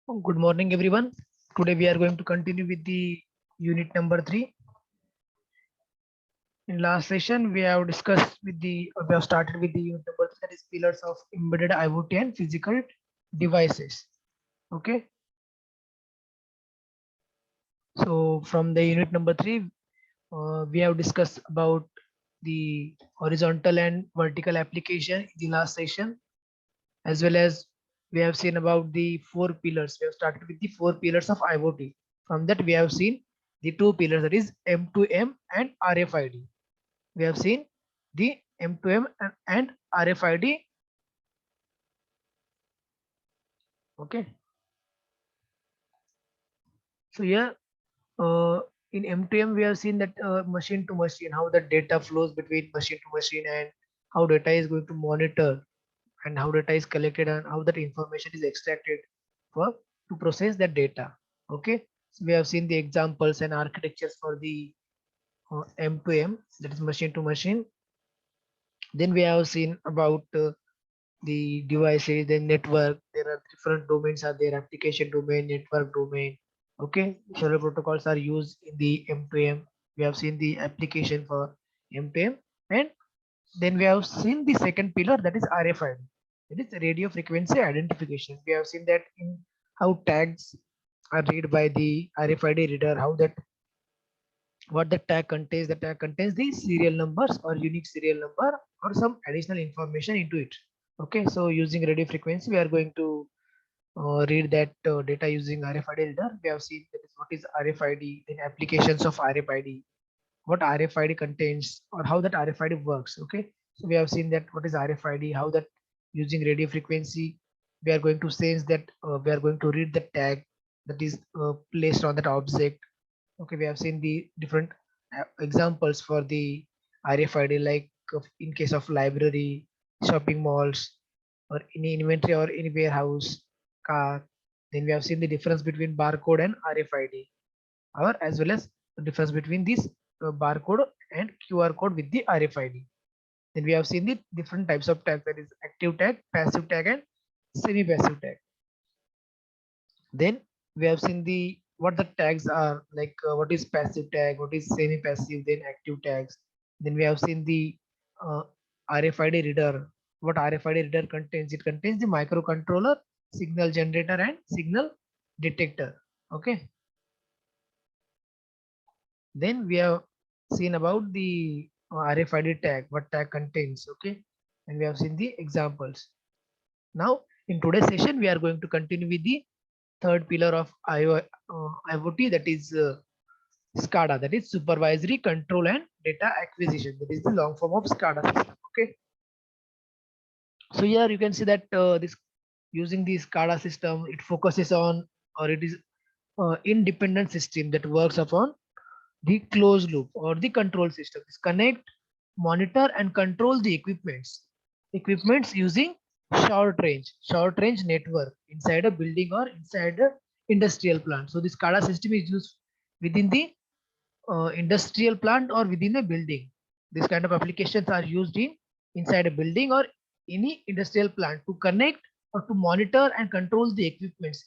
Good morning, everyone. Today we are going to continue with the unit number 3. In last session, we have started with the unit number 3, that is pillars of embedded IoT and physical devices. Okay. So from the unit number 3, we have discussed about the horizontal and vertical application in the last session, as well as we have seen about the 4 pillars. We have started with the 4 pillars of IoT. From that, we have seen the 2 pillars, that is M2M and RFID. We have seen the M2M and RFID. Okay. So here in M2M, we have seen that machine to machine, how the data flows between machine to machine, and how data is going to monitor, and how data is collected, and how that information is extracted to process that data. Okay. So we have seen the examples and architectures for the M2M, that is machine to machine. Then we have seen about the devices, the network. There are different domains are there: application domain, network domain. Okay, several protocols are used in the M2M. We have seen the application for M2M, and then we have seen the second pillar, that is RFID. It is radio frequency identification. We have seen that in how tags are read by the RFID reader, how that what the tag contains. The tag contains the serial numbers or unique serial number or some additional information into it. Okay, so using radio frequency, we are going to read that data using RFID reader. We have seen that is what is RFID, then applications of RFID, what RFID contains, or how that RFID works. Okay, so we have seen that what is RFID, how that using radio frequency we are going to sense that we are going to read the tag that is placed on that object. Okay, we have seen the different examples for the RFID, like in case of library, shopping malls, or any inventory or any warehouse, car. Then we have seen the difference between barcode and RFID, or as well as the difference between this barcode and QR code with the RFID. Then we have seen the different types of tags, that is active tag, passive tag, and semi-passive tag. Then we have seen the what the tags are, like what is passive tag, what is semi-passive, then active tags. Then we have seen the RFID reader. What RFID reader contains? It contains the microcontroller, signal generator, and signal detector. Okay. Then we have seen about the RFID tag, what tag contains. Okay, and we have seen the examples. Now in today's session, we are going to continue with the third pillar of IoT, that is SCADA, that is supervisory control and data acquisition. That is the long form of SCADA system. Okay, so here you can see that this using the SCADA system, it focuses on, or it is independent system that works upon the closed loop or the control system. Is connect, monitor, and control the equipments using short range network inside a building or inside a industrial plant. So this SCADA system is used within the industrial plant or within a building. This kind of applications are used in inside a building or any industrial plant to connect or to monitor and control the equipments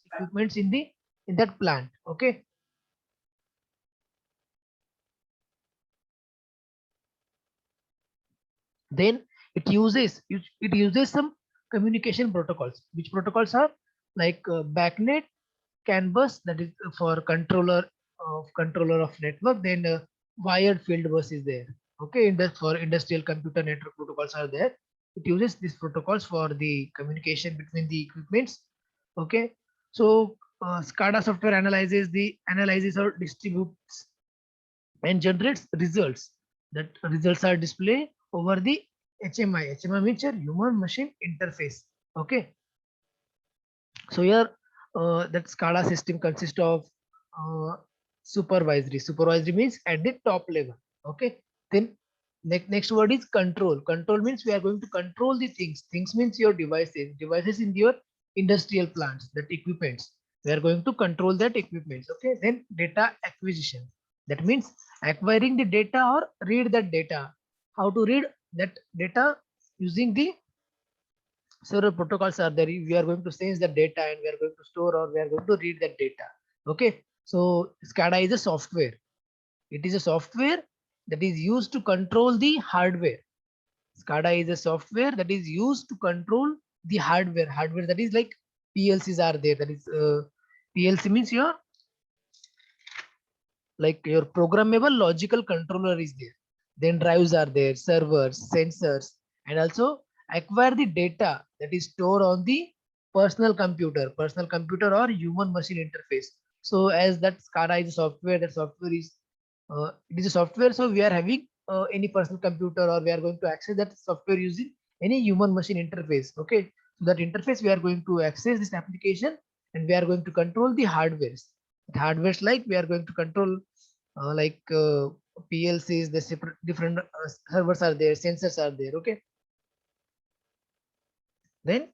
in that plant. Okay. Then it uses some communication protocols. Which protocols are like backnet, CAN bus, that is for controller of network. Then wired field bus is there. Okay, for industrial computer network protocols are there. It uses these protocols for the communication between the equipments. Okay, so SCADA software analyzes or distributes and generates results. That results are displayed over the HMI. HMI means your human machine interface. Okay. So here that SCADA system consists of supervisory. Supervisory means at the top level. Okay. Then next word is control. Control means we are going to control the things. Things means your devices. Devices in your industrial plants, that equipments. We are going to control that equipments. Okay. Then data acquisition. That means acquiring the data or read that data. How to read that data? Using the several protocols are there. We are going to sense the data and we are going to store or we are going to read that data. Okay, so SCADA is a software. It is a software that is used to control the hardware. SCADA is a software that is used to control the hardware. Hardware, that is like PLCs are there. That is PLC means your, like your programmable logical controller is there. Then drives are there, servers, sensors, and also acquire the data that is stored on the personal computer or human machine interface. So as that SCADA is a software, that software is it is a software. So we are having any personal computer or we are going to access that software using any human machine interface. Okay, so that interface we are going to access this application and we are going to control the hardwares. The hardwares, like we are going to control like PLCs, the separate different servers are there, sensors are there. Okay, then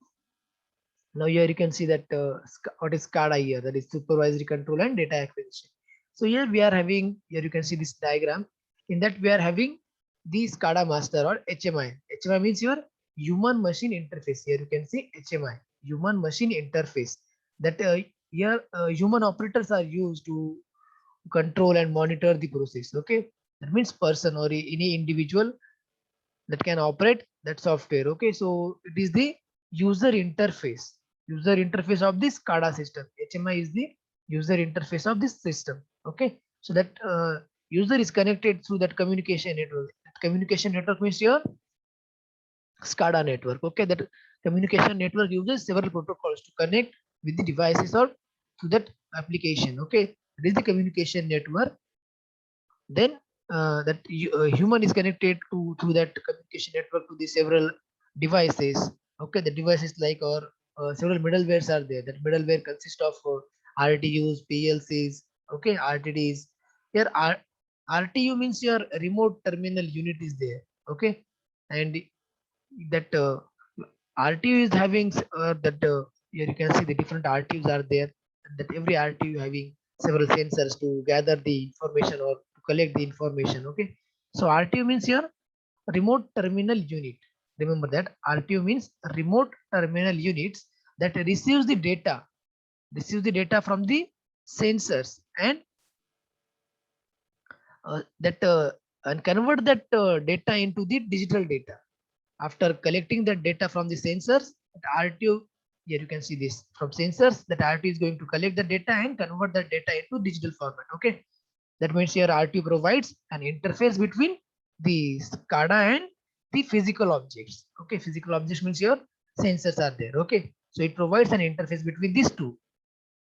now here you can see that what is SCADA here, that is supervisory control and data acquisition. So here we are having, here you can see this diagram. In that we are having the SCADA master or HMI. HMI means your human machine interface. Here you can see HMI, human machine interface. That here human operators are used to control and monitor the process. Okay, that means person or any individual that can operate that software. Okay, so it is the user interface of this SCADA system. HMI is the user interface of this system. Okay, so that user is connected through that communication network. That communication network means your SCADA network. Okay, that communication network uses several protocols to connect with the devices or to that application. Okay, that is the communication network. Then that human is connected to through that communication network to the several devices. Okay, the devices like, or several middlewares are there. That middleware consists of RTUs, PLCs, okay, RTDs. Here RTU means your remote terminal unit is there. Okay, and that RTU is having that here you can see the different RTUs are there, and that every RTU having several sensors to gather the information or to collect the information. Okay, so RTU means your remote terminal unit. Remember that RTU means remote terminal units that receives the data from the sensors and that and convert that data into the digital data. After collecting the data from the sensors, that RTU, here you can see this from sensors, that RTU is going to collect the data and convert the data into digital format. Okay, that means here RTU provides an interface between the SCADA and the physical objects. Okay, physical objects means your sensors are there. Okay, so it provides an interface between these two.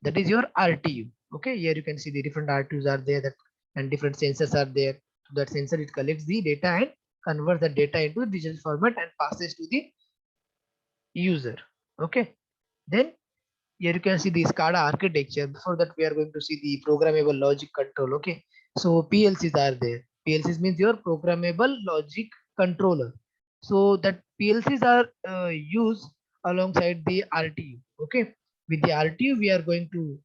That is your RTU. Okay, here you can see the different RTUs are there, that and different sensors are there. So that sensor, it collects the data and converts the data into digital format and passes to the user. Okay, then here you can see the SCADA architecture. Before that, we are going to see the programmable logic control. Okay, so PLCs are there. PLCs means your programmable logic controller. So that PLCs are used alongside the RTU. Okay, with the RTU, we are going to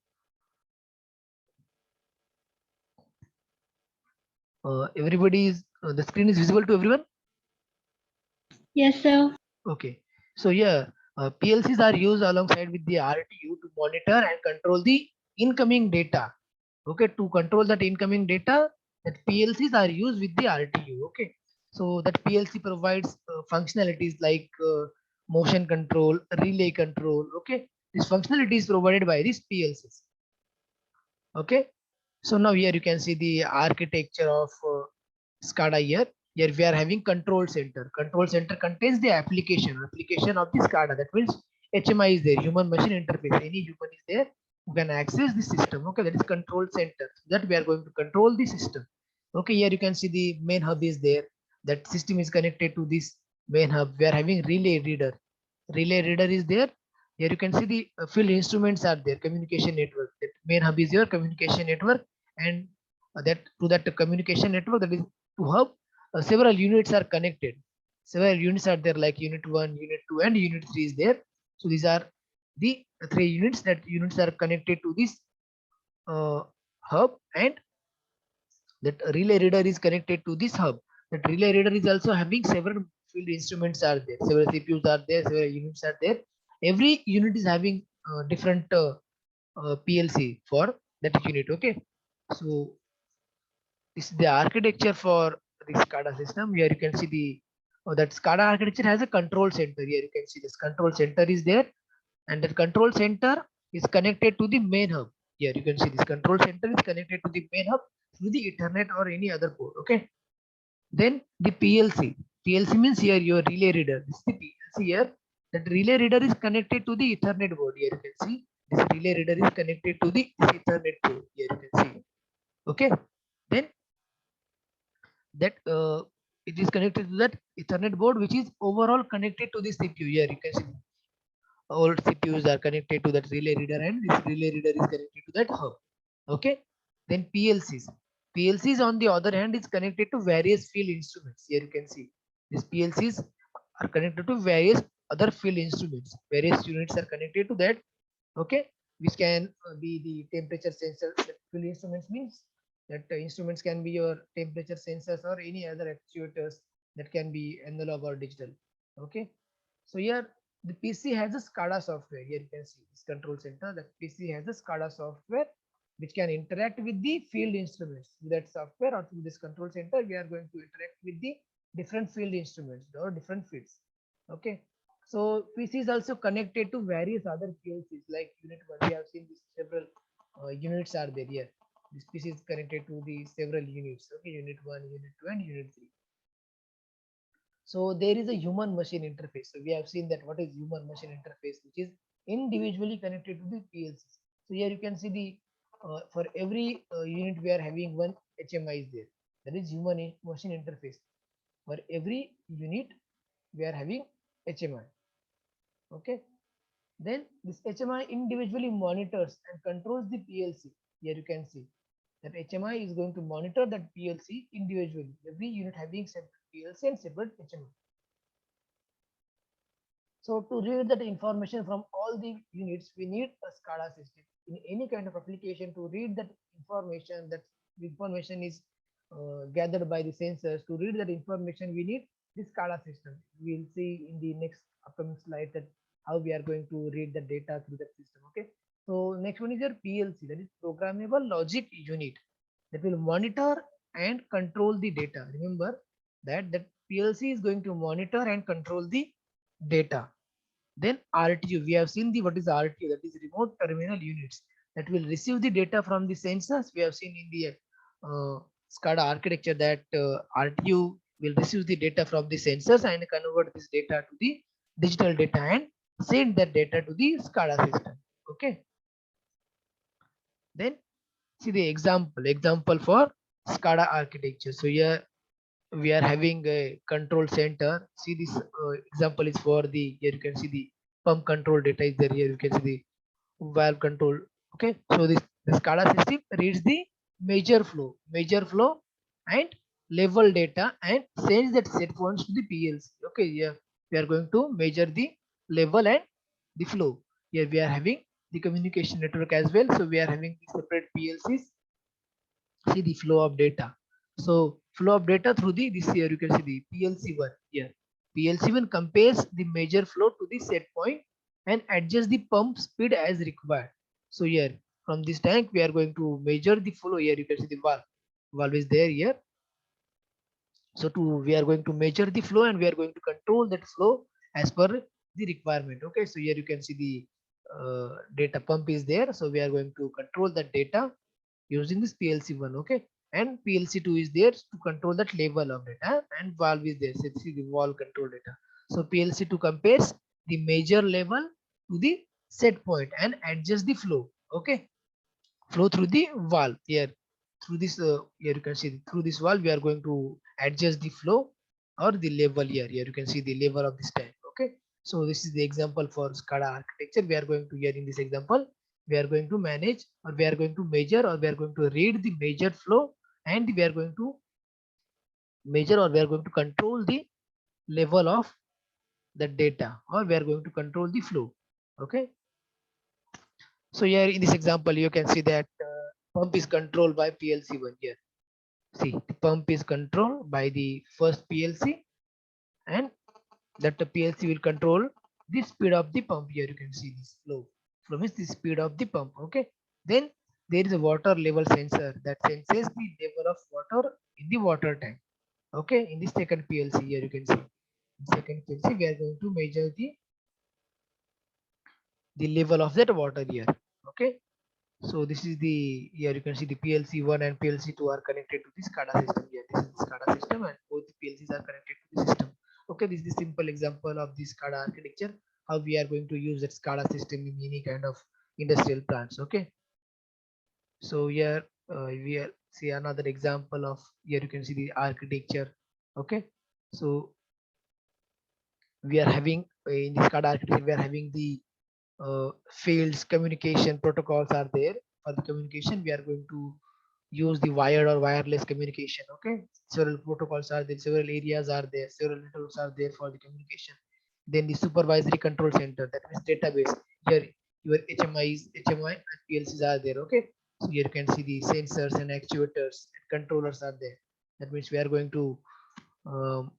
everybody is the screen is visible to everyone. Yes, sir. Okay, so yeah, PLCs are used alongside with the RTU to monitor and control the incoming data. Okay, to control that incoming data, that PLCs are used with the RTU. Okay, so that PLC provides functionalities like motion control, relay control. Okay, this functionality is provided by these PLCs. Okay, so now here you can see the architecture of SCADA here. Here we are having control center. Control center contains the application of the SCADA. That means HMI is there, human machine interface. Any human is there who can access the system. Okay, that is control center. That we are going to control the system. Okay, here you can see the main hub is there. That system is connected to this main hub. We are having relay reader. Relay reader is there. Here you can see the field instruments are there. Communication network. That main hub is your communication network, and that to that communication network, that is to hub, several units are connected. Several units are there, like unit 1, unit 2, and unit 3 is there. So these are the three units, that units are connected to this hub, and that relay reader is connected to this hub. That relay reader is also having several field instruments are there, several CPUs are there, several units are there. Every unit is having different PLC for that unit. Okay, so this is the architecture for the SCADA system. Here you can see the that SCADA architecture has a control center. Here you can see this control center is there, and that control center is connected to the main hub. Here you can see this control center is connected to the main hub through the Ethernet or any other port. Okay. Then the PLC. PLC means here your relay reader. This is the PLC here. That relay reader is connected to the Ethernet board. Here you can see this relay reader is connected to the Ethernet board. Here you can see. Okay. Then that it is connected to that Ethernet board, which is overall connected to the CPU. Here you can see all CPUs are connected to that relay reader, and this relay reader is connected to that hub. Okay. Then PLCs. PLCs on the other hand is connected to various field instruments. Here you can see these PLCs are connected to various other field instruments. Various units are connected to that. Okay, which can be the temperature sensors. That field instruments means that instruments can be your temperature sensors or any other actuators that can be analog or digital. Okay, so here the PC has a SCADA software. Here you can see this control center. The PC has a SCADA software which can interact with the field instruments. With that software or through this control center, we are going to interact with the different field instruments or different fields. Okay. So PC is also connected to various other PLCs like unit 1. We have seen this several units are there here. This PC is connected to the several units. Okay, unit 1, unit 2, and unit 3. So there is a human machine interface. So we have seen that what is human machine interface, which is individually connected to the PLCs. So here you can see the for every unit we are having one HMI is there. That is human machine interface. For every unit we are having HMI. Okay. Then this HMI individually monitors and controls the PLC. Here you can see that HMI is going to monitor that PLC individually. Every unit having separate PLC and separate HMI. So to read that information from all the units, we need a SCADA system. In any kind of application, to read that information, that information is gathered by the sensors. To read that information, we need this SCADA system. We will see in the next upcoming slide that how we are going to read the data through that system. Okay. So next one is your PLC, that is programmable logic unit, that will monitor and control the data. Remember that PLC is going to monitor and control the data. Then RTU, we have seen the what is RTU, that is remote terminal units, that will receive the data from the sensors. We have seen in the SCADA architecture that RTU will receive the data from the sensors and convert this data to the digital data and send that data to the SCADA system. Okay. Then see the example for SCADA architecture. So here we are having a control center. See this example is for the, here you can see the pump control data is there. Here you can see the valve control. Okay, so this SCADA system reads the major flow and level data and sends that set points to the PLC. Okay, here we are going to measure the level and the flow. Here we are having the communication network as well. So we are having the separate PLCs. See the flow of data. So flow of data through the, this here you can see the PLC1 here. PLC1 compares the major flow to the set point and adjust the pump speed as required. So here from this tank we are going to measure the flow. Here you can see the valve is there here. So we are going to measure the flow and we are going to control that flow as per the requirement. Okay, so here you can see the data pump is there. So we are going to control that data using this PLC1. Okay, and PLC2 is there to control that level of data, and valve is there. So see the valve control data. So PLC2 compares the major level to the set point and adjust the flow. Okay, flow through the valve here. Through this here you can see through this valve we are going to adjust the flow or the level here. Here you can see the level of this tank. Okay, so this is the example for SCADA architecture. We are going to, here in this example, we are going to manage, or we are going to measure, or we are going to read the measured flow, and we are going to measure, or we are going to control the level of the data, or we are going to control the flow. Okay, so here in this example you can see that pump is controlled by PLC1 here. See, the pump is controlled by the first PLC, and that the PLC will control the speed of the pump. Here you can see this flow means the speed of the pump. Okay, then there is a water level sensor that senses the level of water in the water tank. Okay, in the second PLC, here you can see in second PLC we are going to measure the level of that water here. Okay, so this is the, here you can see the PLC1 and PLC2 are connected to the SCADA system. Here this is the SCADA system and both the PLCs are connected to the system. Okay, this is the simple example of the SCADA architecture, how we are going to use that SCADA system in any kind of industrial plants. Okay, so here we are see another example of, here you can see the architecture. Okay, so we are having in the SCADA architecture we are having the fields communication protocols are there. For the communication we are going to use the wired or wireless communication. Okay, several protocols are there, several areas are there, several networks are there for the communication. Then the supervisory control center, that means database. Here your HMI and PLCs are there. Okay, so here you can see the sensors and actuators and controllers are there. That means we are going to um,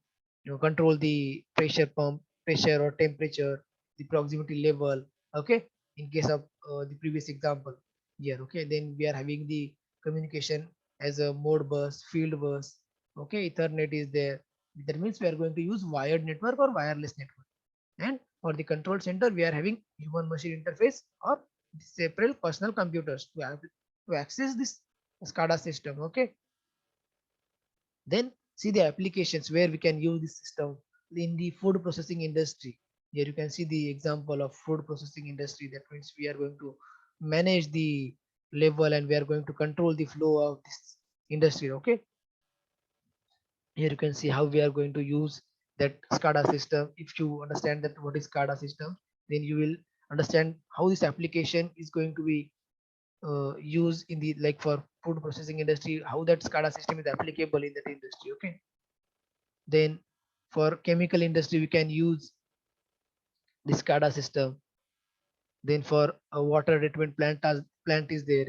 control the pressure pump, pressure or temperature, the proximity level. Okay, in case of the previous example here. Okay, then we are having the communication as a mode bus, field bus. Okay, ethernet is there. That means we are going to use wired network or wireless network. And for the control center we are having human machine interface or separate personal computers to access this SCADA system. Okay, then see the applications where we can use this system in the food processing industry. Here you can see the example of food processing industry. That means we are going to manage the level and we are going to control the flow of this industry. Okay, here you can see how we are going to use that SCADA system. If you understand that what is SCADA system, then you will understand how this application is going to be used in the, like for food processing industry, how that SCADA system is applicable in that industry. Okay, then for chemical industry we can use the SCADA system. Then for a water treatment plant is there.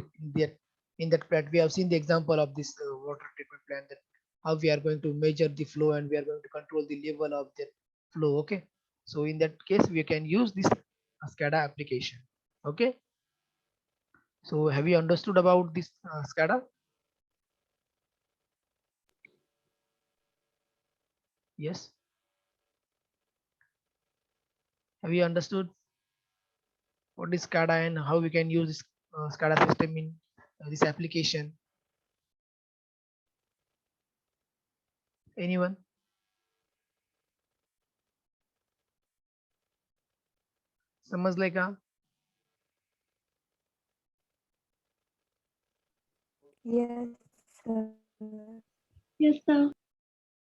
In that plant we have seen the example of this water treatment plant, that how we are going to measure the flow and we are going to control the level of that flow. Okay, so in that case we can use this SCADA application. Okay, so have you understood about this SCADA? Yes, have you understood what is SCADA and how we can use this SCADA system in this application? Anyone? समझले का? Yes, sir. Yes, sir.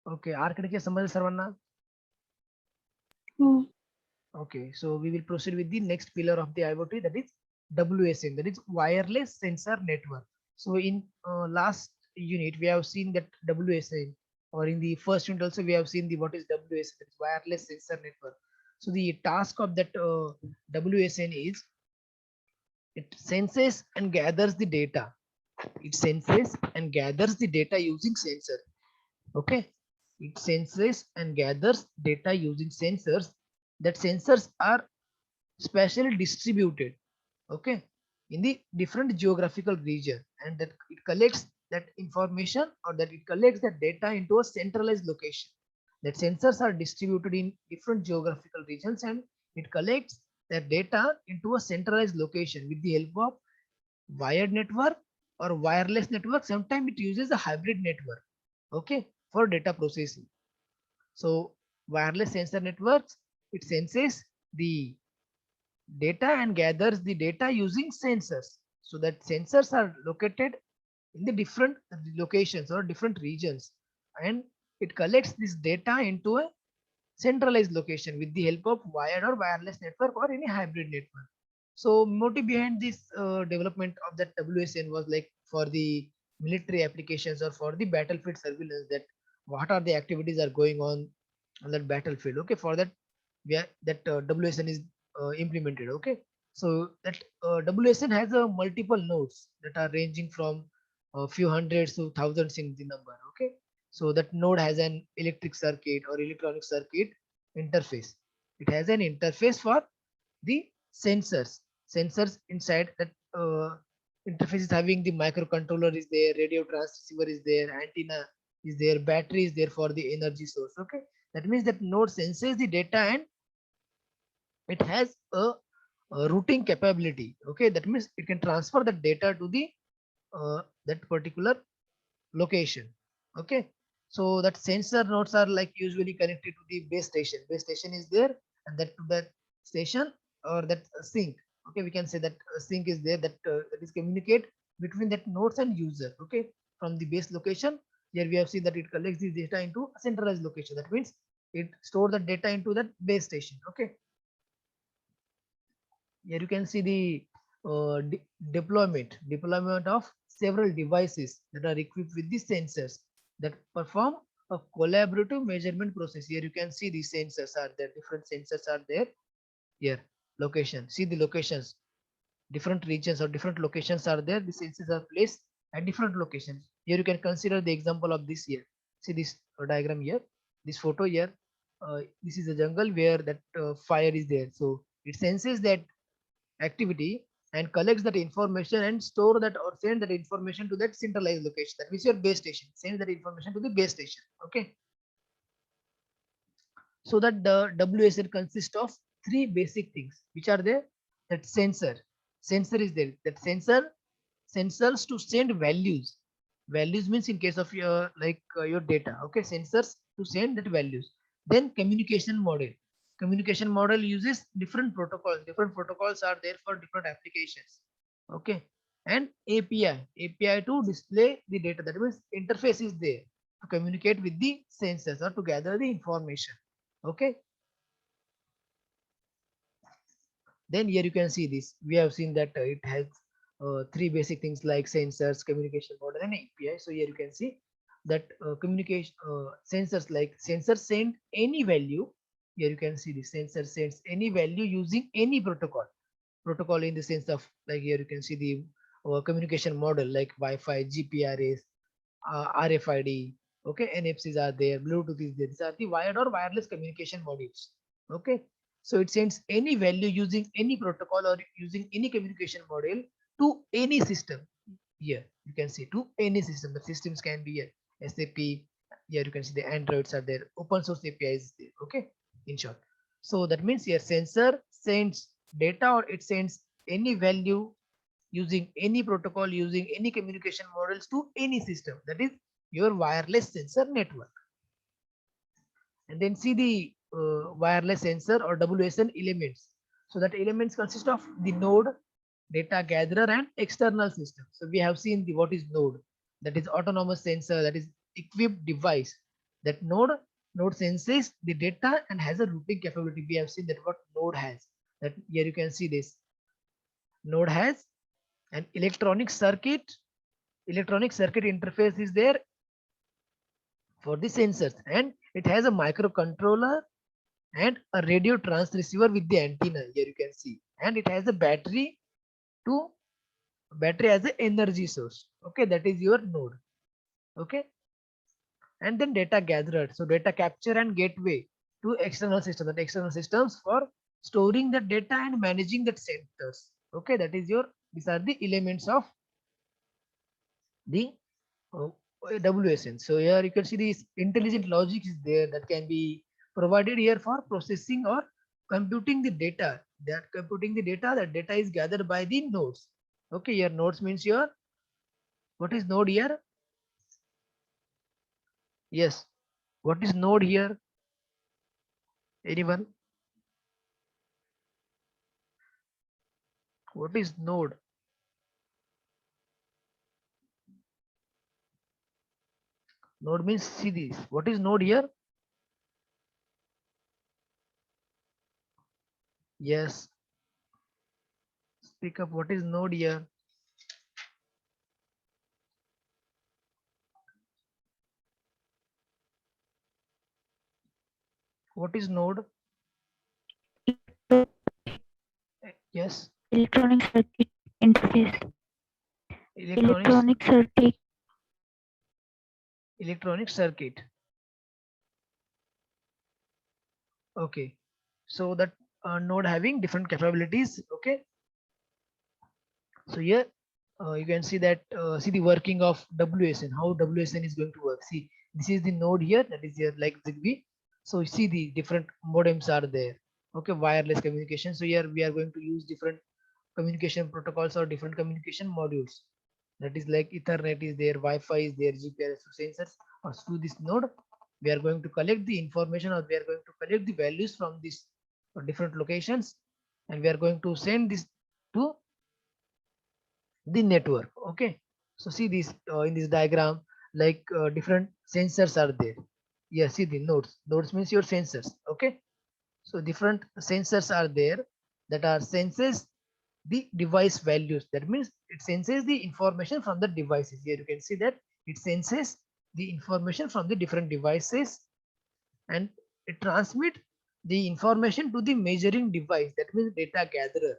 Okay, architecture समझ सर्वांना? Oh, Okay, so we will proceed with the next pillar of the IoT, that is WSN, that is wireless sensor network. So in last unit we have seen that WSN, or in the first unit also we have seen the what is WSN, that is wireless sensor network. So the task of that WSN is it senses and gathers the data. It senses and gathers the data using sensor. Okay, it senses and gathers data using sensors. That sensors are spatially distributed. Okay, in the different geographical region, and that it collects that information, or that it collects that data into a centralized location. That sensors are distributed in different geographical regions and it collects that data into a centralized location with the help of wired network or wireless network. Sometimes it uses a hybrid network. Okay, for data processing. So wireless sensor networks, it senses the data and gathers the data using sensors. So that sensors are located in the different locations or different regions, and it collects this data into a centralized location with the help of wired or wireless network or any hybrid network. So motive behind this development of that WSN was like for the military applications or for the battlefield surveillance, that what are the activities are going on that battlefield. Okay, for that we are, that WSN is implemented. Okay, so that WSN has a multiple nodes that are ranging from a few hundreds to thousands in the number. Okay, so that node has an electric circuit or electronic circuit interface. It has an interface for the sensors. Sensors inside that interface is having the microcontroller is there, radio transceiver is there, antenna is there, battery is there for the energy source. Okay, that means that node senses the data and it has a routing capability. Okay, that means it can transfer the data to the that particular location. Okay, so that sensor nodes are like usually connected to the base station. Base station is there, and that station or that sink. Okay, we can say that sink is there that is communicate between that nodes and user. Okay, from the base location, here we have seen that it collects the data into a centralized location. That means it store the data into that base station. Okay, here you can see the deployment of several devices that are equipped with the sensors that perform a collaborative measurement process. Here you can see the sensors are there, different sensors are there. Here location, see the locations, different regions or different locations are there. The sensors are placed at different locations. Here you can consider the example of this here. See this diagram here, this photo here. This is a jungle where that fire is there, so it senses that activity and collects that information and store that or send that information to that centralized location. That means your base station. Send that information to the base station. Okay. So that the WSN consists of three basic things which are there. That sensor. Sensor is there. That sensors to send values. Values means in case of your your data. Okay. Sensors to send that values. Then communication model. Communication model uses different protocols. Different protocols are there for different applications. Okay, and API to display the data. That means interface is there to communicate with the sensors or to gather the information. Okay, then here you can see this. We have seen that it has three basic things like sensors, communication model, and API. So here you can see that communication sensors like sensor send any value. Here you can see the sensor sends any value using any protocol in the sense of like here you can see the communication model like Wi-Fi, GPRS, RFID. Okay, NFCs are there, Bluetooth is there. These are the wired or wireless communication modules. Okay, so it sends any value using any protocol or using any communication model to any system. Here you can see to any system. The systems can be here SAP. Here you can see the Androids are there. Open source API is there. Okay, in short. So that means your sensor sends data or it sends any value using any protocol, using any communication models to any system. That is your wireless sensor network. And then see the wireless sensor or WSN elements. So that elements consist of the node, data gatherer, and external system. So we have seen the what is node. That is autonomous sensor. That is equipped device. That node senses the data and has a routing capability. We have seen that what node has. That here you can see this. Node has an electronic circuit. Electronic circuit interface is there for the sensors, and it has a microcontroller and a radio transceiver with the antenna. Here you can see, and it has a to battery as an energy source. Okay, that is your node. Okay, and then data gatherer, so data capture and gateway to external system. That external systems for storing the data and managing that centers. Okay, that is your, these are the elements of the WSN. So here you can see this intelligent logic is there that can be provided here for processing or computing the data. That data is gathered by the nodes. Okay, your nodes means your, what is node here? Yes, what is node here? Anyone? What is node? Node means, see this. What is node here? Yes. Speak up. What is node here? What is node? Yes. Electronic circuit interface. Electronics. Electronic circuit. Electronic circuit. Okay, so that node having different capabilities. Okay, so here you can see that see the working of WSN, how WSN is going to work. See, this is the node here, that is here like Zigbee. So you see the different modems are there. Okay, wireless communication. So here we are going to use different communication protocols or different communication modules. That is like Ethernet is there, Wi-Fi is there, GPS sensors. Or through this node, we are going to collect the information, or we are going to collect the values from these different locations, and we are going to send this to the network. Okay, so see this in this diagram, like different sensors are there. Yeah, see the nodes means your sensors. Okay, so different sensors are there that are senses the device values. That means it senses the information from the devices. Here you can see that it senses the information from the different devices, and it transmit the information to the measuring device. That means data gatherer.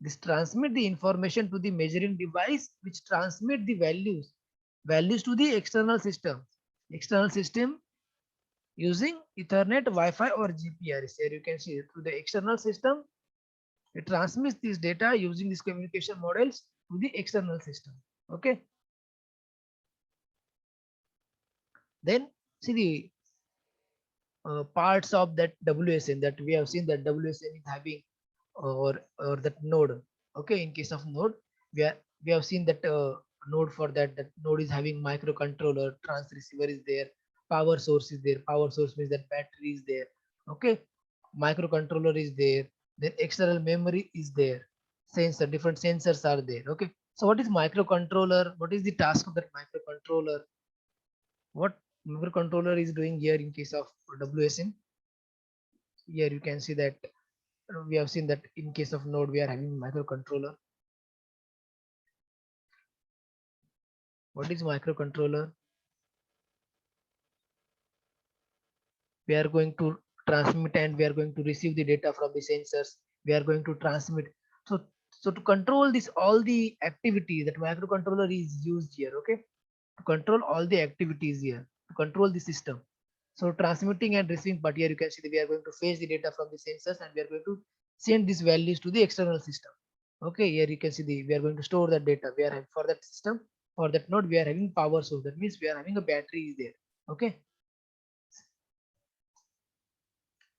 This transmit the information to the measuring device, which transmit the values to the external system. External system using Ethernet, Wi-Fi, or GPRS. Here you can see through the external system, it transmits this data using these communication models to the external system. Okay. Then see the parts of that WSN, that we have seen that WSN is having or that node. Okay, in case of node, we have seen that node. For that node is having microcontroller, trans receiver is there, power source is there. Power source means that battery is there. Okay, microcontroller is there, then external memory is there, sensor, different sensors are there. Okay, so what is microcontroller? What is the task of that microcontroller? What microcontroller is doing here in case of WSN? Here you can see that we have seen that in case of node we are having microcontroller. What is microcontroller? We are going to transmit and we are going to receive the data from the sensors. We are going to transmit. So to control this all the activities, that microcontroller is used here. Okay, to control all the activities here, to control the system. So transmitting and receiving part, here you can see that we are going to fetch the data from the sensors, and we are going to send these values to the external system. Okay, here you can see the we are going to store that data. We are having for that system, for that node we are having power source. That means we are having a battery is there. Okay,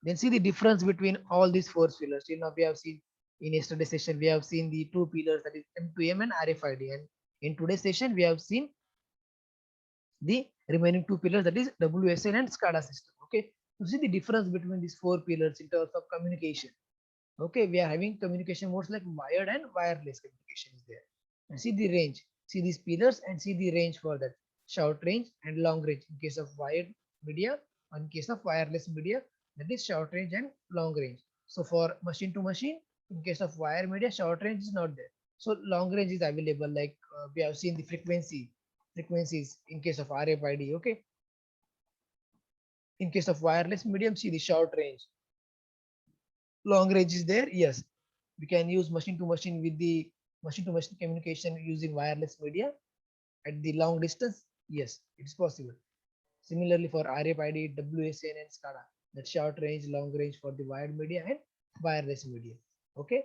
then see the difference between all these four pillars. Till now we have seen, in yesterday's session we have seen the two pillars, that is M2M and RFID, and in today's session we have seen the remaining two pillars, that is WSN and SCADA system. Okay, to see the difference between these four pillars in terms of communication. Okay, we are having communication modes like wired and wireless communication is there. And see the range, see these pillars and see the range for that: short range and long range in case of wired media, in case of wireless media, that is short range and long range. So for machine to machine, in case of wire media, short range is not there, so long range is available. Like we have seen the frequencies in case of RFID. Okay, in case of wireless medium, see the short range. Long range is there. Yes, we can use machine to machine with the machine to machine communication using wireless media at the long distance. Yes, it's possible. Similarly for RFID, WSN, and SCADA, that short range, long range for the wired media and wireless media. Okay,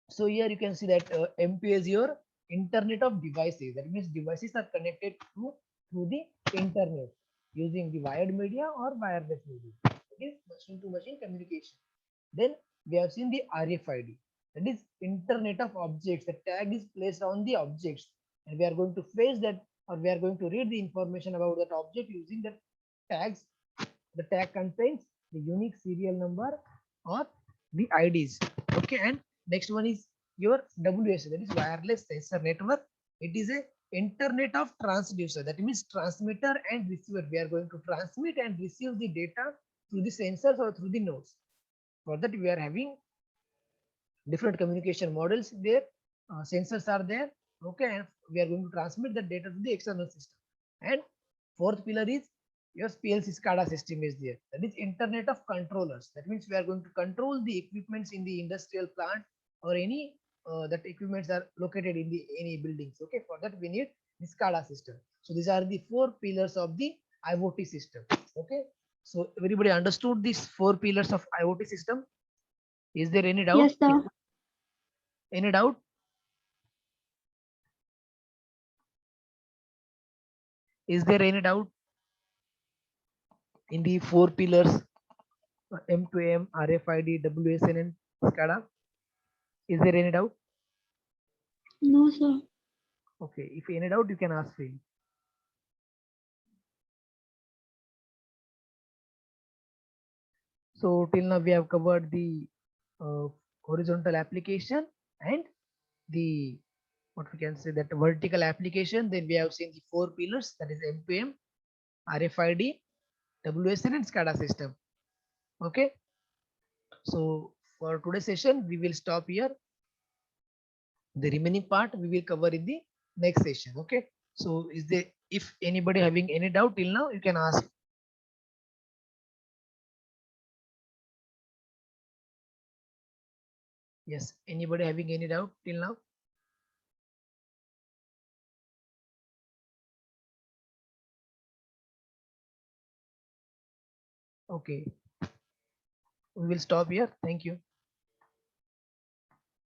so here you can see that MP is your internet of devices. That means devices are connected through the internet using the wired media or wireless media. That is machine to machine communication. Then we have seen the RFID, that is Internet of Objects. The tag is placed on the objects, and we are going to fetch that, or we are going to read the information about that object using the tags. The tag contains the unique serial number or the IDs. Okay, and next one is your WSN, that is Wireless Sensor Network. It is a Internet of Transducer, that means transmitter and receiver. We are going to transmit and receive the data through the sensors or through the nodes. For that we are having different communication models there. Sensors are there. Okay, and we are going to transmit the data to the external system. And fourth pillar is your PLC SCADA system is there, that is Internet of Controllers. That means we are going to control the equipments in the industrial plant or any that equipments are located in the any buildings. Okay, for that we need the SCADA system. So these are the four pillars of the IoT system. Okay, So everybody understood these four pillars of IoT system? Is there any doubt? Yes, sir. Any doubt? Is there any doubt in the four pillars M2M, RFID, WSN, and SCADA? Is there any doubt? No, sir. Okay, if any doubt, you can ask me. So till now we have covered the uh, horizontal application and the what we can say that vertical application. Then we have seen the four pillars, that is M2M, RFID, WSN, and SCADA system. Okay. So for today's session, we will stop here. The remaining part we will cover in the next session. Okay. So is there, if anybody having any doubt till now, you can ask. Yes. Anybody having any doubt till now? Okay. We will stop here. Thank you.